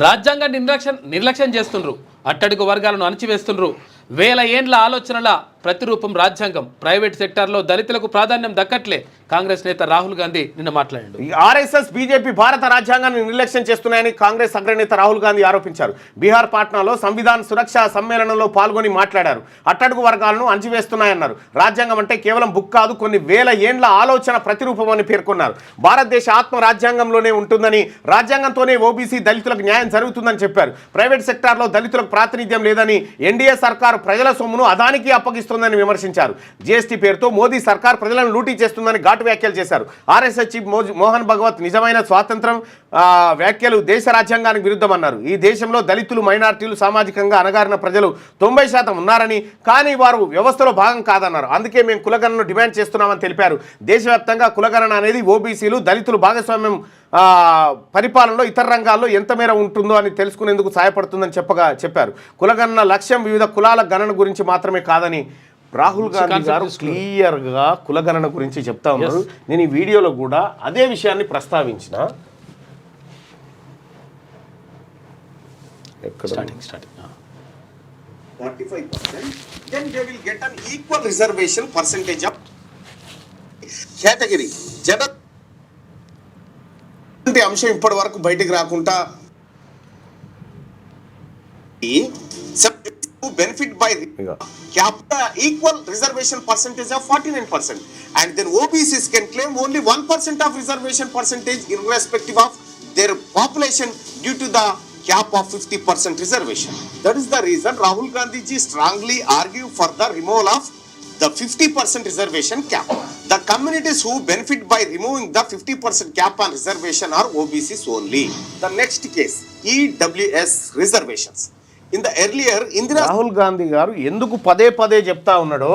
రాజ్యాంగాన్ని నిర్లక్ష్యం చేస్తుండ్రు, అట్టడుగు వర్గాలను అణచివేస్తుండ్రు. వేల ఏండ్ల ఆలోచనల ప్రతిరూపం రాజ్యాంగం. ప్రైవేట్ సెక్టార్లో దళితులకు ప్రాధాన్యం దక్కట్లే. కాంగ్రెస్ నేత రాహుల్ గాంధీ నిన్న మాట్లాడాడు. ఆర్ఎస్ఎస్ బీజేపీ భారత రాజ్యాంగాన్ని నిర్లక్ష్యం చేస్తున్నాయని కాంగ్రెస్ అగ్రనేత రాహుల్ గాంధీ ఆరోపించారు. బీహార్ పాట్నాలో సంవిధాన సురక్ష సమ్మేళనంలో పాల్గొని మాట్లాడారు. అట్టడుగు వర్గాలను అంచివేస్తున్నాయన్నారు. రాజ్యాంగం అంటే కేవలం బుక్ కాదు, కొన్ని వేల ఏండ్ల ఆలోచన ప్రతిరూపం అని పేర్కొన్నారు. భారతదేశ ఆత్మ రాజ్యాంగంలోనే ఉంటుందని, రాజ్యాంగంతోనే ఓబీసీ దళితులకు న్యాయం జరుగుతుందని చెప్పారు. ప్రైవేట్ సెక్టార్లో దళితులకు ప్రాతినిధ్యం లేదని, ఎన్డీఏ సర్కారు ప్రజల సొమ్మును అదానికి అప్పగిస్తుందని విమర్శించారు. జీఎస్టీ పేరుతో మోదీ సర్కార్ ప్రజలను లూటీ చేస్తుందని ఘాటు వ్యాఖ్యలు చేశారు. ఆర్ఎస్ఎస్ చీఫ్ మోహన్ భగవత్ నిజమైన స్వాతంత్రం వ్యాఖ్యలు దేశ రాజ్యాంగానికి విరుద్ధమన్నారు. ఈ దేశంలో దళితులు, మైనార్టీలు, సామాజికంగా అణగారిన ప్రజలు 90% ఉన్నారని, కానీ వారు వ్యవస్థలో భాగం కాదన్నారు. అందుకే మేము కులగణను డిమాండ్ చేస్తున్నామని తెలిపారు. దేశవ్యాప్తంగా కులగణన అనేది ఓబీసీలు, దళితులు భాగస్వామ్యం పరిపాలనలో ఇతర రంగాల్లో ఎంత మేర ఉంటుందో అని తెలుసుకునేందుకు సహాయపడుతుందని చెప్పారు. కులగణన లక్ష్యం వివిధ కులాల గణన గురించి మాత్రమే కాదని రాహుల్ గాంధీ గారు క్లియర్గా కులగణన గురించి చెప్తా ఉన్నారు. నేను ఈ వీడియోలో కూడా అదే విషయాన్ని ప్రస్తావించిన. అంశం ఇప్పటి వరకు బయటకు రాకుండా benefit by equal reservation percentage of 49%, and then OBCs can claim only 1% of reservation percentage irrespective of their population due to the cap of 50% reservation. That is the reason Rahul Gandhi ji strongly argue for the removal of the 50% reservation cap. The communities who benefit by removing the 50% cap on reservation are OBCs only. The next case, EWS reservations. In the earlier Indira Rahul Gandhi గారు ఎందుకు పదే పదే చెప్తా ఉన్నాడో,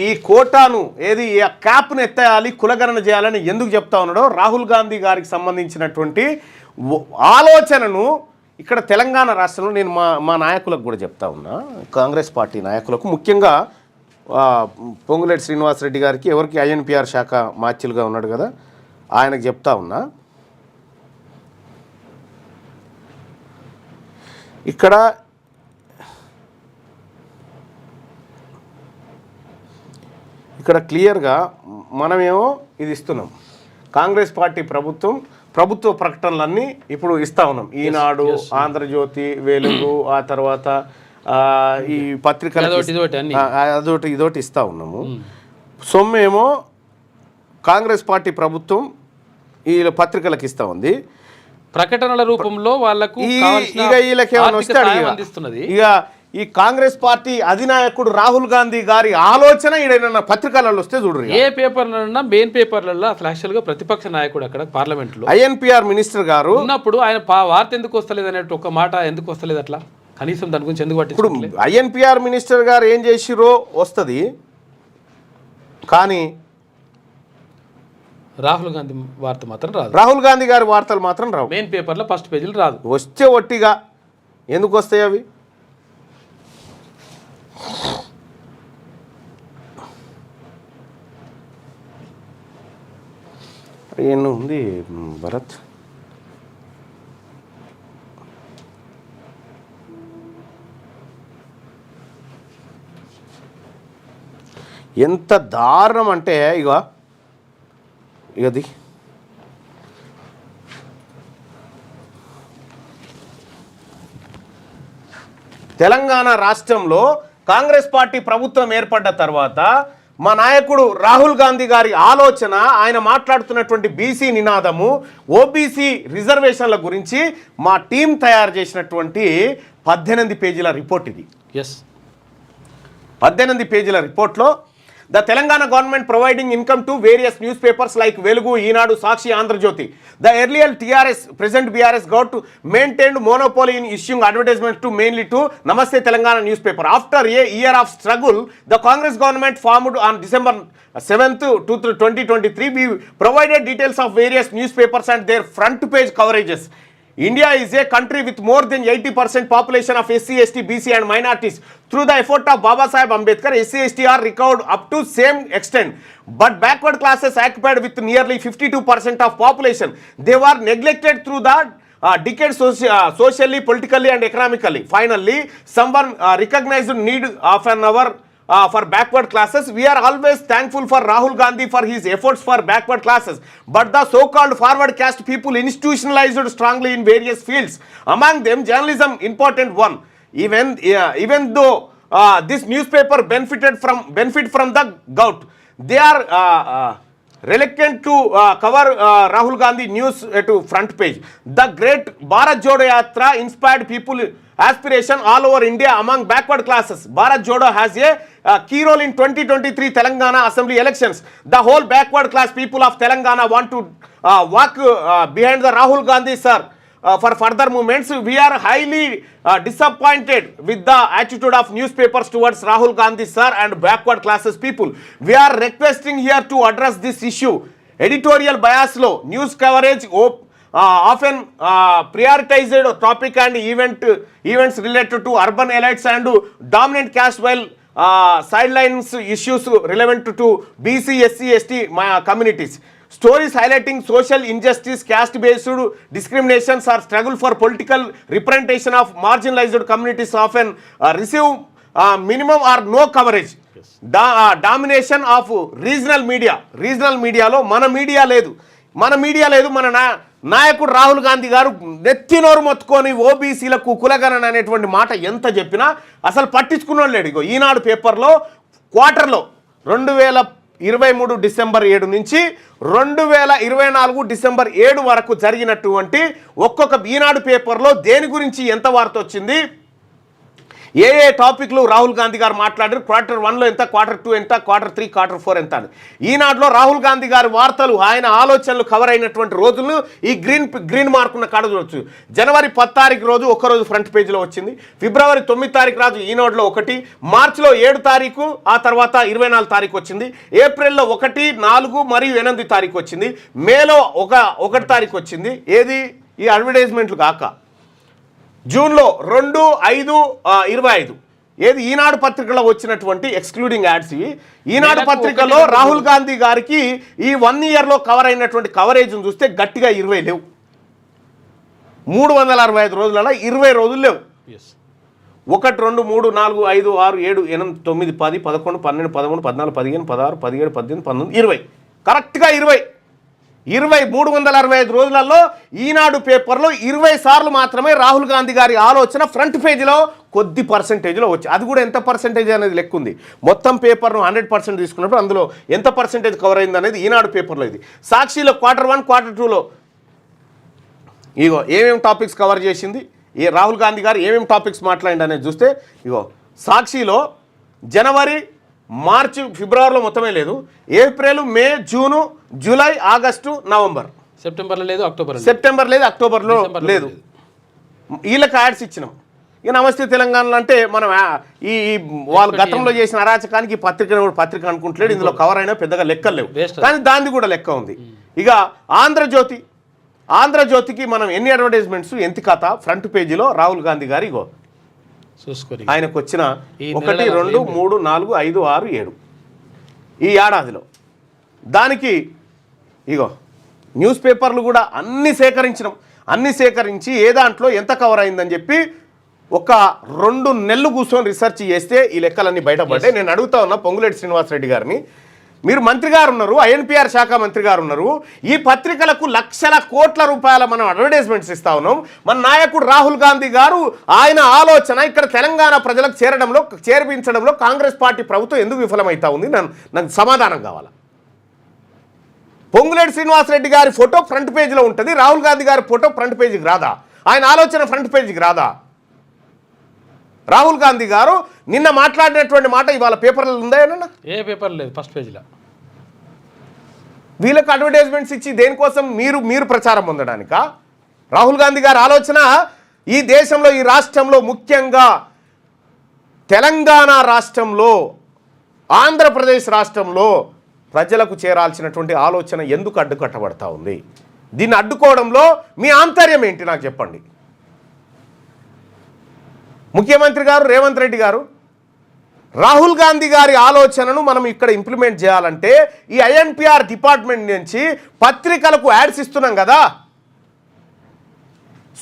ఈ కోటాను ఏది క్యాప్ను ఎత్తేయాలి, కులగణన చేయాలని ఎందుకు చెప్తా ఉన్నాడో, రాహుల్ గాంధీ గారికి సంబంధించినటువంటి ఆలోచనను ఇక్కడ తెలంగాణ రాష్ట్రంలో నేను మా నాయకులకు కూడా చెప్తా ఉన్నా. కాంగ్రెస్ పార్టీ నాయకులకు, ముఖ్యంగా పొంగులేటి శ్రీనివాసరెడ్డి గారికి, ఎవరికి ఐఎన్పిఆర్ శాఖ మాచిలుగా ఉన్నాడు కదా, ఆయనకు చెప్తా ఉన్నా. ఇక్కడ క్లియర్గా మనమేమో ఇది ఇస్తున్నాం. కాంగ్రెస్ పార్టీ ప్రభుత్వ ప్రకటనలన్నీ ఇప్పుడు ఇస్తా ఉన్నాం. ఈనాడు, ఆంధ్రజ్యోతి, వెలుగు, ఆ తర్వాత ఈ పత్రికలు అదొకటి ఇదొకటి ఇస్తా ఉన్నాము. సొమ్మేమో కాంగ్రెస్ పార్టీ ప్రభుత్వం ఈ పత్రికలకు ఇస్తా ఉంది, ప్రకటనల రూపంలో వాళ్ళకు. ఇక ఈ కాంగ్రెస్ పార్టీ అధినాయకుడు రాహుల్ గాంధీ గారి ఆలోచన ఈడైనా పత్రికలలో వస్తే చూడరు. ఏ పేపర్లన్నా, మెయిన్ పేపర్లలో అసలు యాక్చువల్గా ప్రతిపక్ష నాయకుడు అక్కడ పార్లమెంట్లో ఐఎన్పిఆర్ మినిస్టర్ గారు ఉన్నప్పుడు ఆయన వార్త ఎందుకు వస్తలేదు అనే ఒక మాట ఎందుకు వస్తలేదు, అట్లా కనీసం దాని గురించి ఎందుకు ఇప్పుడు ఐఎన్పిఆర్ మినిస్టర్ గారు ఏం చేసిరో వస్తుంది, కానీ రాహుల్ గాంధీ వార్త మాత్రం రాదు. రాహుల్ గాంధీ గారి వార్తలు మాత్రం రావు. మెయిన్ పేపర్లో ఫస్ట్ పేజీలు రాదు. వస్తే ఒట్టిగా ఎందుకు వస్తాయి అవి? ఎన్ని ఉంది భరత్? ఎంత దారుణం అంటే ఇగది తెలంగాణ రాష్ట్రంలో కాంగ్రెస్ పార్టీ ప్రభుత్వం ఏర్పడ్డ తర్వాత మా నాయకుడు రాహుల్ గాంధీ గారి ఆలోచన, ఆయన మాట్లాడుతున్నటువంటి బీసీ నినాదము, ఓబీసీ రిజర్వేషన్ల గురించి మా టీం తయారు చేసినటువంటి 18 పేజీల రిపోర్ట్ ఇది. 18 పేజీల రిపోర్ట్లో the Telangana government providing income to various newspapers like Velugu, Eenadu, Sakshi, Andhrajyoti. The earlier TRS, present BRS got to maintained monopoly in issuing advertisements to mainly to Namaste Telangana newspaper. After a year of struggle, the Congress government formed on December 7th, 2023. We provided details of various newspapers and their front page coverages. India is a country with more than 80% population of SC, ST, BC and minorities. Through the effort of Baba Saheb Ambedkar, SC, ST are recovered up to same extent. But backward classes occupied with nearly 52% of population. They were neglected through the decades socially, politically and economically. Finally, someone recognized need of an hour for backward classes. We are always thankful for Rahul Gandhi for his efforts for backward classes. But the so-called forward caste people institutionalized strongly in various fields. Among them, journalism, important one. Even though this newspaper benefit from the gout, they are reluctant to cover Rahul Gandhi news to front page. The great Bharat Jodo Yatra inspired people aspiration all over India among backward classes. Bharat Jodo has a key role in 2023 Telangana Assembly elections. The whole backward class people of Telangana want to walk behind the Rahul Gandhi sir for further movements. We are highly disappointed with the attitude of newspapers towards Rahul Gandhi sir and backward classes people. We are requesting here to address this issue. Editorial bias low, news coverage often prioritized topic and events related to urban elites and dominant caste, while sidelines issues relevant to BC, SC, ST communities. Stories highlighting social injustice, caste-based discriminations or struggle for political representation of marginalized communities often receive minimum or no coverage. Domination of regional మీడియాలో మన media లేదు మన నాయకుడు రాహుల్ గాంధీ గారు నెత్తినోరు మొత్తుకొని ఓబీసీలకు కులగణన అనేటువంటి మాట ఎంత చెప్పినా అసలు పట్టించుకున్నాడు లేడు. ఇగో ఈనాడు పేపర్లో క్వార్టర్లో 2023 డిసెంబర్ 7 నుంచి 2024 డిసెంబర్ 7 వరకు జరిగినటువంటి ఒక్కొక్క ఈనాడు పేపర్లో దేని గురించి ఎంత వార్త వచ్చింది, ఏ టాపిక్లు రాహుల్ గాంధీ గారు మాట్లాడారు, Q1లో ఎంత, Q2 ఎంత, Q3, Q4 ఎంత అని. ఈనాడులో రాహుల్ గాంధీ గారి వార్తలు, ఆయన ఆలోచనలు కవర్ అయినటువంటి రోజులు ఈ గ్రీన్ మార్క్ ఉన్న కాడ చూడొచ్చు. జనవరి 10 తారీఖు రోజు ఒక్కరోజు ఫ్రంట్ పేజీలో వచ్చింది, ఫిబ్రవరి 9 తారీఖు రోజు ఈనాడులో ఒకటి, మార్చిలో 7 తారీఖు, ఆ తర్వాత 24 తారీఖు వచ్చింది, ఏప్రిల్లో 1, 4 మరియు 8 తారీఖు వచ్చింది, మేలో 1 తారీఖు వచ్చింది. ఏది ఈ అడ్వర్టైజ్మెంట్లు కాక జూన్లో 2, 5, 25 ఏది ఈనాడు పత్రికలో వచ్చినటువంటి ఎక్స్క్లూడింగ్ యాడ్స్ ఇవి. ఈనాడు పత్రికలో రాహుల్ గాంధీ గారికి ఈ 1 ఇయర్లో కవర్ అయినటువంటి కవరేజ్ను చూస్తే గట్టిగా 20 లేవు. 365 రోజులలో 20 రోజులు లేవు. 1, 2, 3, 4, 5, 6, 7, 8, 9, 10, 11, 12, 13, 14, 15, 16, 17, 18, 19, 20 కరెక్ట్గా 20 365 రోజులలో ఈనాడు పేపర్లో 20 సార్లు మాత్రమే రాహుల్ గాంధీ గారి ఆలోచన ఫ్రంట్ పేజీలో కొద్ది పర్సెంటేజ్లో వచ్చి, అది కూడా ఎంత పర్సెంటేజ్ అనేది లెక్క ఉంది. మొత్తం పేపర్ను 100% తీసుకున్నప్పుడు అందులో ఎంత పర్సెంటేజ్ కవర్ అయింది అనేది ఈనాడు పేపర్లో ఇది. సాక్షిలో Q1, Q2లో ఇగో ఏమేమి టాపిక్స్ కవర్ చేసింది, రాహుల్ గాంధీ గారు ఏమేమి టాపిక్స్ మాట్లాడింది అనేది చూస్తే ఇగో సాక్షిలో జనవరి, మార్చి, ఫిబ్రవరిలో మొత్తమే లేదు, ఏప్రిల్, మే, జూను, జూలై, ఆగస్టు, నవంబర్, సెప్టెంబర్లో లేదు, అక్టోబర్లో లేదు. వీళ్ళకి యాడ్స్ ఇచ్చినాం. ఇక నమస్తే తెలంగాణలో అంటే మనం ఈ వాళ్ళు గతంలో చేసిన అరాచకానికి పత్రిక అనుకుంటలేడు, ఇందులో కవర్ అయినా పెద్దగా లెక్కలు లేవు, కానీ దాన్ని కూడా లెక్క ఉంది. ఇక ఆంధ్రజ్యోతికి మనం ఎన్ని అడ్వర్టైజ్మెంట్స్ ఎంత కథ ఫ్రంట్ పేజీలో రాహుల్ గాంధీ గారు ఇగో ఆయనకు వచ్చిన 1, 2, 3, 4, 5, 6, 7 ఈ ఏడాదిలో. దానికి ఇగో న్యూస్ పేపర్లు కూడా అన్ని సేకరించి ఏ దాంట్లో ఎంత కవర్ అయిందని చెప్పి ఒక 2 నెలలు కూర్చొని రీసెర్చ్ చేస్తే ఈ లెక్కలన్నీ బయటపడ్డాయి. నేను అడుగుతా ఉన్నా పొంగులేటి శ్రీనివాసరెడ్డి గారిని, మీరు మంత్రి గారు ఉన్నారు, INPR శాఖ మంత్రి గారు ఉన్నారు, ఈ పత్రికలకు లక్షల కోట్ల రూపాయల మనం అడ్వర్టైజ్మెంట్స్ ఇస్తా ఉన్నాం. మన నాయకుడు రాహుల్ గాంధీ గారు ఆయన ఆలోచన ఇక్కడ తెలంగాణ ప్రజలకు చేర్పించడంలో కాంగ్రెస్ పార్టీ ప్రభుత్వం ఎందుకు విఫలమవుతా ఉంది, నాకు సమాధానం కావాలి. పొంగులేటి శ్రీనివాసరెడ్డి గారి ఫోటో ఫ్రంట్ పేజీలో ఉంటుంది, రాహుల్ గాంధీ గారి ఫోటో ఫ్రంట్ పేజీకి రాదా, ఆయన ఆలోచన ఫ్రంట్ పేజీకి రాదా? రాహుల్ గాంధీ గారు నిన్న మాట్లాడినటువంటి మాట ఇవాళ పేపర్లో ఉందా? ఏమన్నా ఏ పేపర్ లేదు ఫస్ట్ పేజీలో. వీళ్ళకి అడ్వర్టైజ్మెంట్స్ ఇచ్చి దేనికోసం? మీరు ప్రచారం పొందడానికా? రాహుల్ గాంధీ గారి ఆలోచన ఈ దేశంలో, ఈ రాష్ట్రంలో, ముఖ్యంగా తెలంగాణ రాష్ట్రంలో, ఆంధ్రప్రదేశ్ రాష్ట్రంలో ప్రజలకు చేరాల్సినటువంటి ఆలోచన ఎందుకు అడ్డుకట్టబడతా ఉంది? దీన్ని అడ్డుకోవడంలో మీ ఆంతర్యం ఏంటి నాకు చెప్పండి. ముఖ్యమంత్రి గారు రేవంత్ రెడ్డి గారు రాహుల్ గాంధీ గారి ఆలోచనను మనం ఇక్కడ ఇంప్లిమెంట్ చేయాలంటే ఈ INPR డిపార్ట్మెంట్ నుంచి పత్రికలకు యాడ్స్ ఇస్తున్నాం కదా,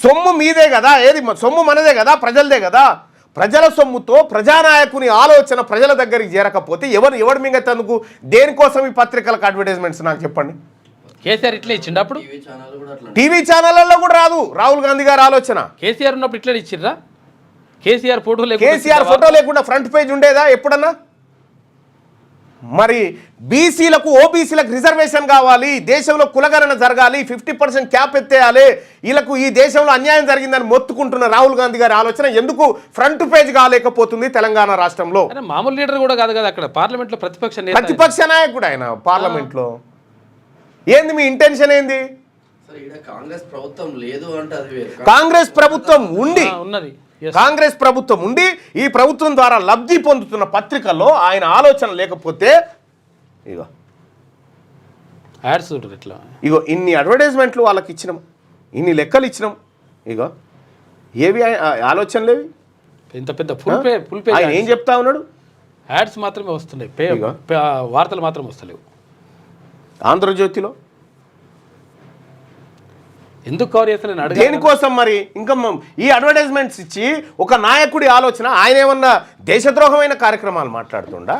సొమ్ము మీదే కదా, ఏది సొమ్ము మనదే కదా, ప్రజలదే కదా. ప్రజల సొమ్ముతో ప్రజానాయకుని ఆలోచన ప్రజల దగ్గరికి చేరకపోతే ఎవరు మింగతందుకు? దేనికోసం ఈ పత్రికలకు అడ్వర్టైజ్మెంట్స్ నాకు చెప్పండి. కేసీఆర్ ఇట్లా ఇచ్చిండు అప్పుడు, టీవీ ఛానళ్ళల్లో కూడా రాదు రాహుల్ గాంధీ గారి ఆలోచన. కేసీఆర్ ఉన్నప్పుడు ఇట్లా ఇచ్చిర్రా? కేసీఆర్ ఫోటో లేకుండా ఫ్రంట్ పేజ్ ఉండేదా ఎప్పుడన్నా? మరి బీసీలకు ఓబీసీలకు రిజర్వేషన్ కావాలి, దేశంలో కులగణన జరగాలి, 50% క్యాప్ ఎత్తేయాలి, వీళ్ళకు ఈ దేశంలో అన్యాయం జరిగిందని మొత్తుకుంటున్న రాహుల్ గాంధీ గారి ఆలోచన ఎందుకు ఫ్రంట్ పేజ్ కాలేకపోతుంది తెలంగాణ రాష్ట్రంలో? మామూలు లీడర్ కూడా కాదు కదా, అక్కడ పార్లమెంట్ లో ప్రతిపక్ష నాయకుడు ఆయన పార్లమెంట్ లో. ఏంది మీ ఇంటెన్షన్ ఏంది? కాంగ్రెస్ ప్రభుత్వం లేదు అంటే కాంగ్రెస్ ప్రభుత్వం ఉండి ఉన్నది, కాంగ్రెస్ ప్రభుత్వం ఉండి ఈ ప్రభుత్వం ద్వారా లబ్ధి పొందుతున్న పత్రికల్లో ఆయన ఆలోచన లేకపోతే ఇగో యాడ్స్ ఇట్లా ఇగో ఇన్ని అడ్వర్టైజ్మెంట్లు వాళ్ళకి ఇచ్చినాం, ఇన్ని లెక్కలు ఇచ్చినాం, ఇగో ఏవి ఆలోచనలేవి? ఇంత పెద్ద ఫుల్ పే ఆయన ఏం చెప్తా ఉన్నాడు? యాడ్స్ మాత్రమే వస్తున్నాయి, వార్తలు మాత్రం వస్తలేవు. ఆంధ్రజ్యోతిలో ఎందుకు కవర్ చేస్తలేను? దేనికోసం మరి? ఇంకా ఈ అడ్వర్టైజ్మెంట్స్ ఇచ్చి ఒక నాయకుడి ఆలోచన, ఆయన ఏమన్నా దేశద్రోహమైన కార్యక్రమాలు మాట్లాడుతుండా?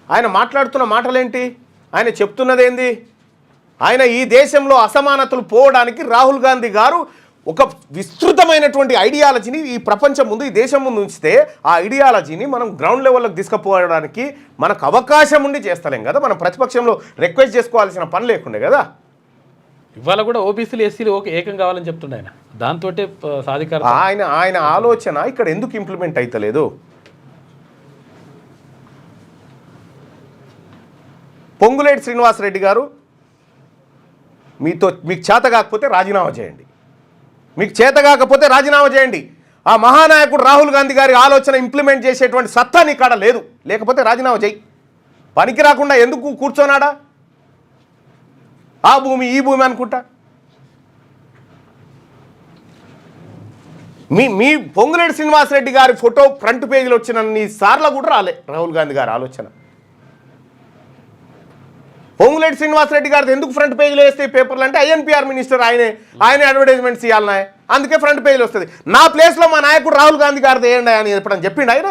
ఆయన మాట్లాడుతున్న మాటలేంటి? ఆయన చెప్తున్నది ఏంది? ఆయన ఈ దేశంలో అసమానతలు పోవడానికి రాహుల్ గాంధీ గారు ఒక విస్తృతమైనటువంటి ఐడియాలజీని ఈ ప్రపంచం ముందు, ఈ దేశం ముందు ఉంచితే ఆ ఐడియాలజీని మనం గ్రౌండ్ లెవెల్లోకి తీసుకుపోవడానికి మనకు అవకాశం ఉండి చేస్తలేం కదా. మనం ప్రతిపక్షంలో రిక్వెస్ట్ చేసుకోవాల్సిన పని లేకుండే కదా. ఇవాళ కూడా ఓబీసీలు ఎస్సీలు ఏకం కావాలని చెప్తుండే ఆయన, దాంతో సాధికార ఆయన ఆలోచన ఇక్కడ ఎందుకు ఇంప్లిమెంట్ అవుతలేదు? పొంగులేటి శ్రీనివాసరెడ్డి గారు మీకు చేత కాకపోతే రాజీనామా చేయండి, మీకు చేత కాకపోతే రాజీనామా చేయండి. ఆ మహానాయకుడు రాహుల్ గాంధీ గారి ఆలోచన ఇంప్లిమెంట్ చేసేటువంటి సత్తా నీ కాడ లేదు, లేకపోతే రాజీనామా చేయి. పనికి రాకుండా ఎందుకు కూర్చోనాడా? ఆ భూమి ఈ భూమి అనుకుంటా. మీ పొంగులేటి శ్రీనివాసరెడ్డి గారి ఫోటో ఫ్రంట్ పేజీలో వచ్చినన్ని సార్లు కూడా రాలే రాహుల్ గాంధీ గారి ఆలోచన. పొంగులేటి శ్రీనివాసరెడ్డి గారిది ఎందుకు ఫ్రంట్ పేజీలో వేస్తే పేపర్లు అంటే ఐఎన్పిఆర్ మినిస్టర్ ఆయనే అడ్వర్టైజ్మెంట్స్ ఇవ్వాలన్నా, అందుకే ఫ్రంట్ పేజీలో వస్తుంది. నా ప్లేస్లో మా నాయకుడు రాహుల్ గాంధీ గారిది వేయండి అని ఎప్పుడని చెప్పిండు ఆయన?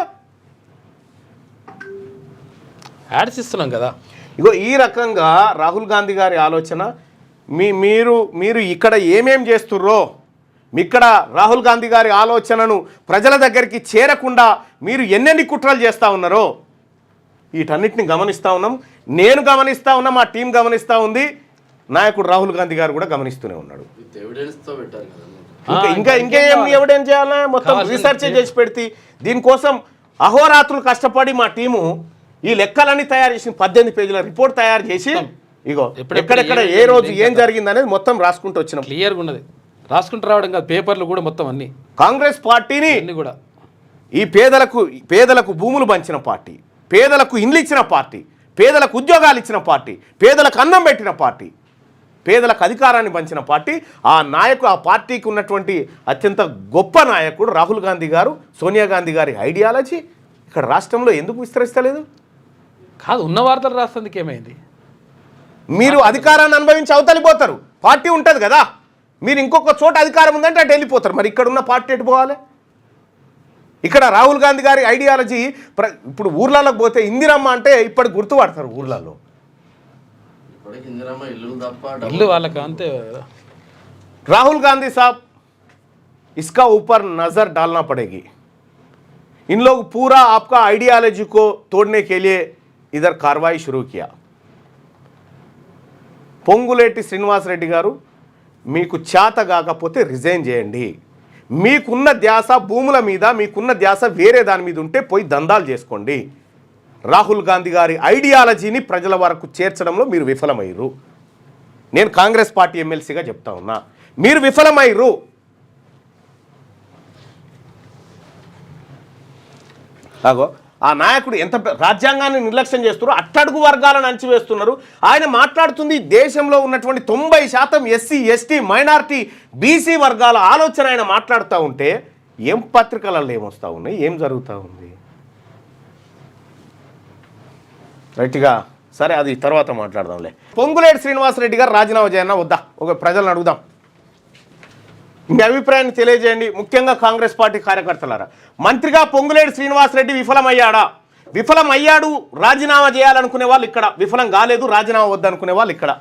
యాడ్స్ ఇస్తున్నాం కదా. ఇగో ఈ రకంగా రాహుల్ గాంధీ గారి ఆలోచన, మీరు ఇక్కడ ఏమేం చేస్తుర్రో, ఇక్కడ రాహుల్ గాంధీ గారి ఆలోచనను ప్రజల దగ్గరికి చేరకుండా మీరు ఎన్నెన్ని కుట్రలు చేస్తూ ఉన్నారో వీటన్నిటిని గమనిస్తూ ఉన్నాం. నేను గమనిస్తూ ఉన్నా, మా టీం గమనిస్తూ ఉంది, నాయకుడు రాహుల్ గాంధీ గారు కూడా గమనిస్తూనే ఉన్నాడు. ఇంకేం ఎవిడెన్స్ చేయాలా? మొత్తం రీసెర్చ్ చేసి పెడితే దీనికోసం అహోరాత్రులు కష్టపడి మా టీము ఈ లెక్కలన్నీ తయారు చేసి 18 పేజీల రిపోర్ట్ తయారు చేసి ఇగో ఎక్కడెక్కడ ఏ రోజు ఏం జరిగింది అనేది మొత్తం రాసుకుంటూ వచ్చినాం. క్లియర్గా ఉన్నది, రాసుకుంటూ రావడం కాదు, పేపర్లు కూడా మొత్తం అన్ని. కాంగ్రెస్ పార్టీని కూడా ఈ పేదలకు భూములు పంచిన పార్టీ, పేదలకు ఇండ్లు ఇచ్చిన పార్టీ, పేదలకు ఉద్యోగాలు ఇచ్చిన పార్టీ, పేదలకు అన్నం పెట్టిన పార్టీ, పేదలకు అధికారాన్ని పంచిన పార్టీ. ఆ పార్టీకి ఉన్నటువంటి అత్యంత గొప్ప నాయకుడు రాహుల్ గాంధీ గారు, సోనియా గాంధీ గారి ఐడియాలజీ ఇక్కడ రాష్ట్రంలో ఎందుకు విస్తరిస్తలేదు? కాదు, ఉన్న వార్తలు రాస్తుంది ఏమైంది? మీరు అధికారాన్ని అనుభవించి అవతలిపోతారు, పార్టీ ఉంటుంది కదా. మీరు ఇంకొక చోట అధికారం ఉందంటే అటు వెళ్ళిపోతారు. మరి ఇక్కడ ఉన్న పార్టీ ఎటు పోవాలి? ఇక్కడ రాహుల్ గాంధీ గారి ఐడియాలజీ ఇప్పుడు ఊర్లలోకి పోతే ఇందిరమ్మ అంటే ఇప్పటికి గుర్తుపడతారు ఊర్లలో. ఇల్లు వాళ్ళకి అంతే. రాహుల్ గాంधी साहब इसका ऊपर नजर डालना पड़ेगी. इन लोग पूरा आपका आइडियालॉजी को तोड़ने के लिए इधर कार्रवाई शुरू किया. పొంగులేటి శ్రీనివాసరెడ్డి గారు, మీకు చేత కాకపోతే రిజైన్ చేయండి. మీకున్న ధ్యాస భూముల మీద, మీకున్న ధ్యాస వేరే దాని మీద ఉంటే పోయి దందాలు చేసుకోండి. రాహుల్ గాంధీ గారి ఐడియాలజీని ప్రజల వరకు చేర్చడంలో మీరు విఫలమయ్యారు. నేను కాంగ్రెస్ పార్టీ ఎమ్మెల్సీగా చెప్తా ఉన్నా, మీరు విఫలమయ్యారు. అగో ఆ నాయకుడు ఎంత రాజ్యాంగాన్ని నిర్లక్ష్యం చేస్తున్నారు, అట్టడుగు వర్గాలను అణచివేస్తున్నారు. ఆయన మాట్లాడుతుంది దేశంలో ఉన్నటువంటి 90% ఎస్సీ ఎస్టీ మైనారిటీ బీసీ వర్గాల ఆలోచన ఆయన మాట్లాడుతూ ఉంటే ఏం పత్రికలలో ఏమొస్తూ ఉన్నాయి, ఏం జరుగుతూ ఉంది? రైట్గా సరే, అది తర్వాత మాట్లాడదాంలే. పొంగులేటి శ్రీనివాసరెడ్డి గారు రాజీనామా చేయన్నా వద్దా? ఒక ప్రజలను అడుగుదాం. మీ అభిప్రాయాన్ని తెలియజేయండి. ముఖ్యంగా కాంగ్రెస్ పార్టీ కార్యకర్తలారా, మంత్రిగా పొంగులేటి శ్రీనివాసరెడ్డి విఫలమయ్యాడా? విఫలమయ్యాడు, రాజీనామా చేయాలనుకునే వాళ్ళు ఇక్కడ, విఫలం కాలేదు రాజీనామా వద్దనుకునే వాళ్ళు ఇక్కడ.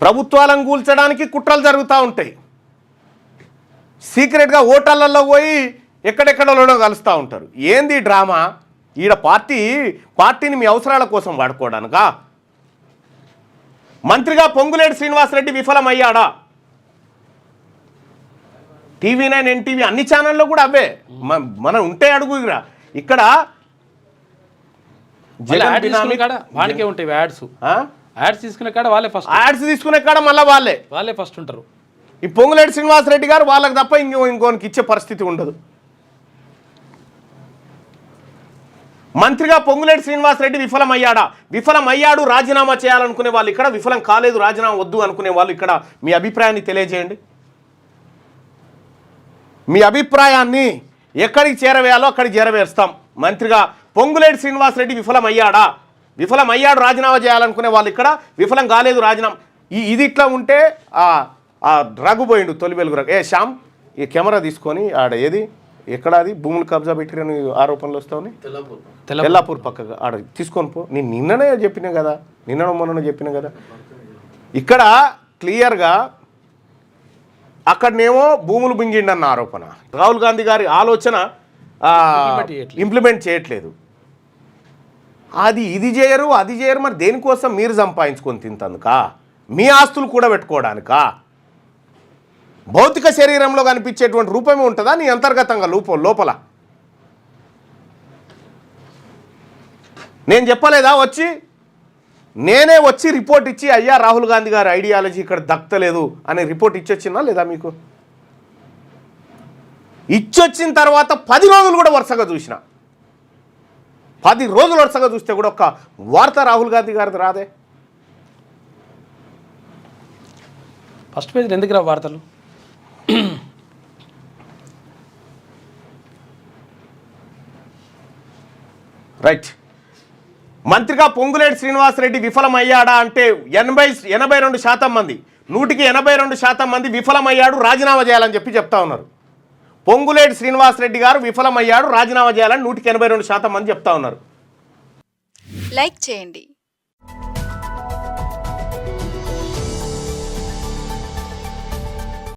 ప్రభుత్వాలను కూల్చడానికి కుట్రలు జరుగుతూ ఉంటాయి. సీక్రెట్గా ఓటర్లలో పోయి ఎక్కడెక్కడలోనో కలుస్తూ ఉంటారు. ఏంది డ్రామా? ఈడ పార్టీని మీ అవసరాల కోసం వాడుకోవడానికా? మంత్రిగా పొంగులేటి శ్రీనివాసరెడ్డి విఫలమయ్యాడా? TV9 NTV అన్ని ఛానల్లో కూడా అవే. మనం ఉంటే అడుగురా. ఇక్కడ వాడికే ఉంటాయి యాడ్స్ తీసుకునే కాడ వాళ్ళే ఫస్ట్, యాడ్స్ తీసుకునే కాడ మళ్ళీ వాళ్ళే ఫస్ట్ ఉంటారు. ఈ పొంగులేటి శ్రీనివాసరెడ్డి గారు వాళ్ళకి తప్ప ఇంకోనికి ఇచ్చే పరిస్థితి ఉండదు. మంత్రిగా పొంగులేటి శ్రీనివాసరెడ్డి విఫలమయ్యాడు, రాజీనామా చేయాలనుకునే వాళ్ళు ఇక్కడ, విఫలం కాలేదు రాజీనామా వద్దు అనుకునే వాళ్ళు ఇక్కడ. మీ అభిప్రాయాన్ని తెలియజేయండి. మీ అభిప్రాయాన్ని ఎక్కడికి చేరవేయాలో అక్కడికి చేరవేస్తాం. మంత్రిగా పొంగులేటి శ్రీనివాసరెడ్డి విఫలమయ్యాడు, రాజీనామా చేయాలనుకునే వాళ్ళు ఇక్కడ, విఫలం కాలేదు రాజీనామా. ఇది ఇట్లా ఉంటే రఘుపోయిండు తొలి వెలుగు రఘు. శ్యామ్, ఈ కెమెరా తీసుకొని ఆడ ఏది ఎక్కడ అది భూములు కబ్జా పెట్టిరని ఆరోపణలు వస్తావని తెల్లాపూర్ పక్కగా ఆడ తీసుకొని పో. నేను నిన్ననే చెప్పినా కదా, మొన్న చెప్పినా కదా. ఇక్కడ క్లియర్గా అక్కడనేమో భూములు బింగిండన్న ఆరోపణ. రాహుల్ గాంధీ గారి ఆలోచన ఇంప్లిమెంట్ చేయట్లేదు. ఇది చేయరు మరి దేనికోసం? మీరు సంపాదించుకొని తింతందుక, మీ ఆస్తులు కూడా పెట్టుకోవడానికా? భౌతిక శరీరంలో కనిపించేటువంటి రూపమే ఉంటుందా నీ అంతర్గతంగా లోపల? నేను చెప్పలేదా నేనే వచ్చి రిపోర్ట్ ఇచ్చి అయ్యా రాహుల్ గాంధీ గారి ఐడియాలజీ ఇక్కడ దక్కలేదు అని రిపోర్ట్ ఇచ్చొచ్చినా లేదా? మీకు ఇచ్చొచ్చిన తర్వాత 10 రోజులు కూడా వరుసగా చూసిన, 10 రోజులు వరుసగా చూస్తే కూడా ఒక్క వార్త రాహుల్ గాంధీ గారిది రాదే. ఫస్ట్ పేజ్ ఎందుకు రా వార్తలు? రైట్. మంత్రిగా పొంగులేటి శ్రీనివాసరెడ్డి విఫలమయ్యాడా అంటే 82% మంది, 182% మంది విఫలమయ్యాడు, రాజీనామా చేయాలని చెప్తా ఉన్నారు. పొంగులేటి శ్రీనివాసరెడ్డి గారు విఫలమయ్యాడు, రాజీనామా చేయాలని 182% మంది చెప్తా ఉన్నారు. లైక్ చేయండి,